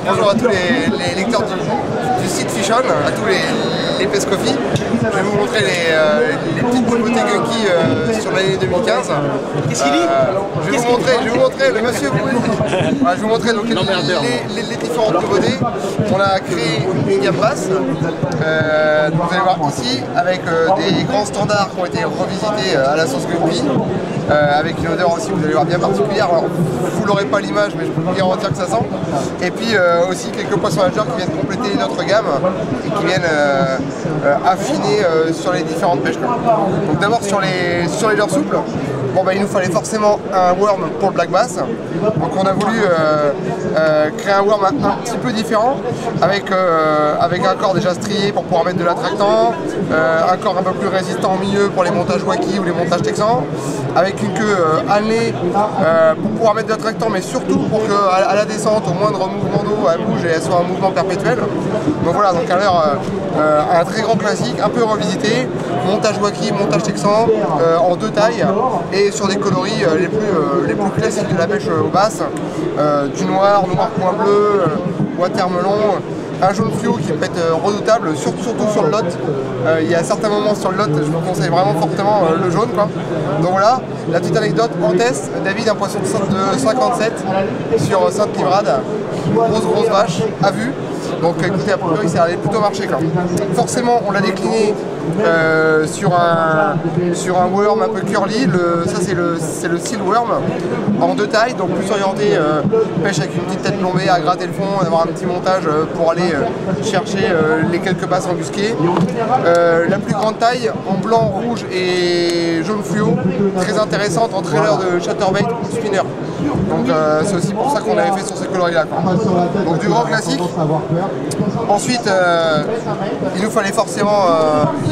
Bonjour à tous les lecteurs du site Fishon, à tous les pescophis. Je vais vous montrer les petites nouveautés Gunky sur l'année 2015. Qu'est-ce qu'il dit Je vais vous montrer, le monsieur voilà, je vais vous montrer donc, les différentes nouveautés. On a créé une gamme basse, vous allez voir ici, avec des grands standards qui ont été revisités à la sauce Gunky. Avec une odeur aussi, vous allez voir, bien particulière. Alors, vous l'aurez pas l'image, mais je peux vous garantir que ça sent. Et puis aussi quelques poissons nageurs qui viennent compléter notre gamme et qui viennent affiner sur les différentes pêches. Donc d'abord sur les leurres souples, bon, bah, il nous fallait forcément un worm pour le black bass. Donc on a voulu créer un worm un petit peu différent, avec un corps déjà strié pour pouvoir mettre de l'attractant, un corps un peu plus résistant au milieu pour les montages wacky ou les montages texans, avec une queue annelée pour pouvoir mettre de l'attractant, mais surtout pour qu'à la descente, au moindre mouvement d'eau, elle bouge et elle soit un mouvement perpétuel. Donc voilà, donc alors un très grand classique, un peu revisité, montage wacky, montage texan, en deux tailles et sur des coloris les plus classiques de la pêche aux basses, du noir point bleu, watermelon. Un jaune fluo qui peut être redoutable, surtout sur le lot. Il y a certains moments sur le lot, je vous conseille vraiment fortement le jaune, quoi. Donc voilà, la petite anecdote en test, David, un poisson de 57 sur Sainte-Livrade, grosse vache, à vue. Donc écoutez, a priori ça allait plutôt marcher, quoi. Forcément, on l'a décliné sur un worm un peu curly, ça c'est le seal worm en deux tailles, donc plus orienté pêche avec une petite tête plombée à gratter le fond, d'avoir un petit montage pour aller chercher les quelques basses embusquées. La plus grande taille en blanc, rouge et jaune fluo, très intéressante en trailer de chatterbait ou spinner. Donc c'est aussi pour ça qu'on avait fait sur ces coloris là, quoi. Donc du grand classique. Ensuite il nous fallait forcément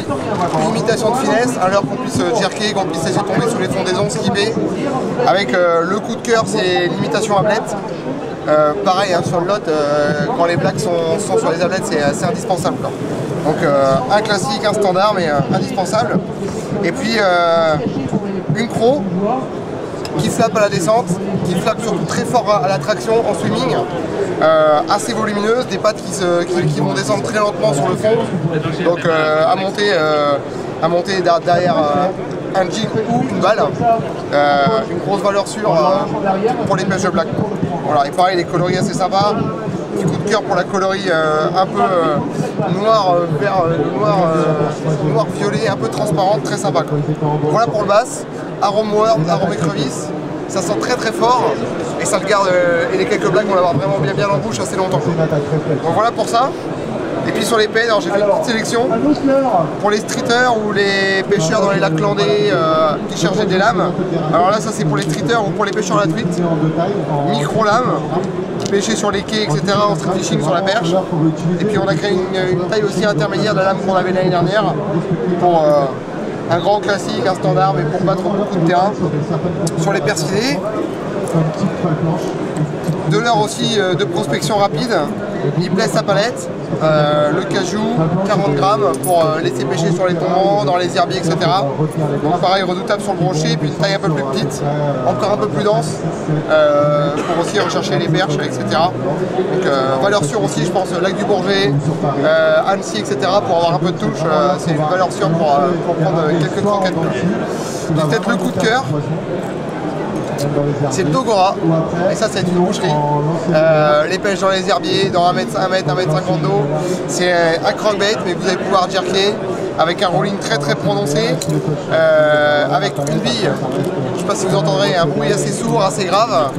une imitation de finesse, alors qu'on puisse jerker, qu'on puisse laisser tomber sous les fondaisons, skipper. Avec le coup de cœur, c'est l'imitation ablette. Pareil, hein, sur le lot, quand les blagues sont sur les ablettes, c'est indispensable, quoi. Donc un classique, un standard, mais indispensable. Et puis une croc qui flappe à la descente, qui flappe surtout très fort à la traction en swimming, assez volumineuse, des pattes qui vont descendre très lentement sur le fond, donc à monter derrière un jig ou une balle, une grosse valeur sûre pour les pêches de black. Voilà, et pareil, les coloris assez sympas. Petit coup de cœur pour la coloris un peu noir violet, un peu transparente, très sympa, quoi. Voilà pour le bass, arôme worm, arôme écrevisse, ça sent très fort et ça le garde, et les quelques blagues vont l'avoir vraiment bien en bouche assez longtemps. Donc voilà pour ça. Et puis sur les pêches, j'ai fait une petite sélection pour les streeters ou les pêcheurs dans les lacs landais qui cherchaient des lames. Alors là, ça c'est pour les streeters ou pour les pêcheurs à la truite. Micro lames, pêcher sur les quais, etc. en street fishing sur la perche. Et puis on a créé une taille aussi intermédiaire de la lame qu'on avait l'année dernière pour un grand classique, un standard, mais pour battre beaucoup de terrain. Sur les persilés, de l'heure aussi de prospection rapide, il blesse sa palette, le cajou, 40 grammes pour laisser pêcher sur les tombants, dans les herbiers, etc. Donc pareil, redoutable sur le brochet, puis une taille un peu plus petite, encore un peu plus dense, pour aussi rechercher les perches, etc. Donc valeur sûre aussi, je pense, lac du Bourget, Annecy, etc. pour avoir un peu de touche, c'est une valeur sûre pour prendre quelques croquettes. Peut-être le coup de cœur. C'est le Dogora, et ça c'est une boucherie. Les pêches dans les herbiers, dans 1 mètre 50 d'eau. C'est un crankbait, mais vous allez pouvoir jerker avec un rolling très prononcé, avec une bille. Je ne sais pas si vous entendrez un bruit assez sourd, assez grave.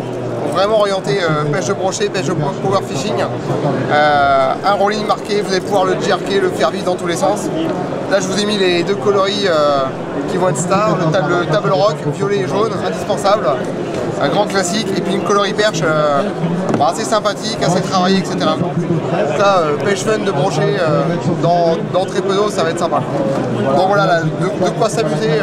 Vraiment orienté pêche de brochet, pêche de power fishing. Un rolling marqué, vous allez pouvoir le jerker, le faire vivre dans tous les sens. Là je vous ai mis les deux coloris qui vont être stars, le table rock, violet et jaune, indispensable. Un grand classique, et puis une coloris perche assez sympathique, assez travaillée, etc. Donc là, pêche fun de brochet dans très peu d'eau, ça va être sympa. Donc voilà, là, de quoi s'amuser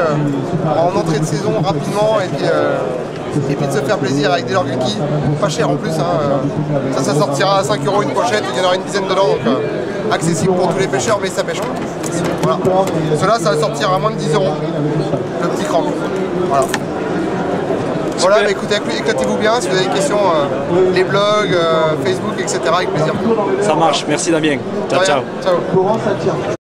en entrée de saison rapidement, et puis de se faire plaisir avec des leurres Gunky, pas cher en plus, hein. Ça sortira à 5 € une pochette, il y en aura une dizaine dedans, donc accessible pour tous les pêcheurs, mais ça pêche. Voilà. Cela, ça va sortir à moins de 10 €, le petit crank. Voilà. Voilà, bah, écoutez, éclatez-vous bien. Si vous avez des questions, les blogs, Facebook, etc. avec plaisir. Ça marche, merci Damien. Ciao, ciao. Ciao.